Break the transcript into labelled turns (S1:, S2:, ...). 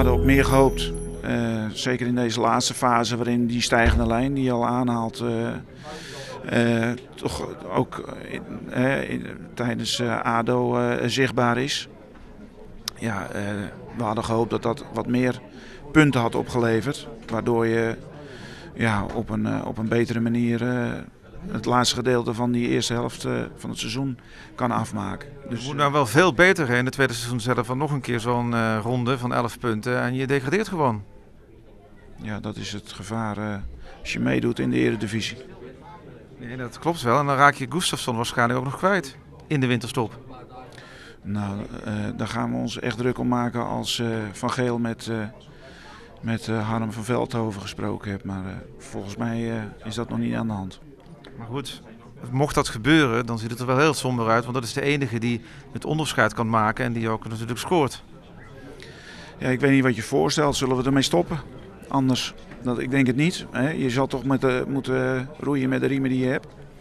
S1: hadden op meer gehoopt. Zeker in deze laatste fase waarin die stijgende lijn die je al aanhaalt... toch ook tijdens ADO zichtbaar is. Ja, we hadden gehoopt dat dat wat meer punten had opgeleverd. Waardoor je op een betere manier het laatste gedeelte van die eerste helft van het seizoen kan afmaken.
S2: Dus het moet nou wel veel beter in het tweede seizoen zelf van nog een keer zo'n ronde van 11 punten en je degradeert gewoon.
S1: Ja, dat is het gevaar als je meedoet in de Eredivisie.
S2: Nee, dat klopt wel. En dan raak je Gustafsson waarschijnlijk ook nog kwijt in de winterstop.
S1: Nou, daar gaan we ons echt druk om maken als Van Geel met Harm van Veldhoven gesproken heeft. Maar volgens mij is dat nog niet aan de hand.
S2: Maar goed, mocht dat gebeuren, dan ziet het er wel heel somber uit. Want dat is de enige die het onderscheid kan maken en die ook natuurlijk scoort.
S1: Ja, ik weet niet wat je voorstelt. Zullen we ermee stoppen? Anders, ik denk het niet. Hè? Je zal toch moeten roeien met de riemen die je hebt.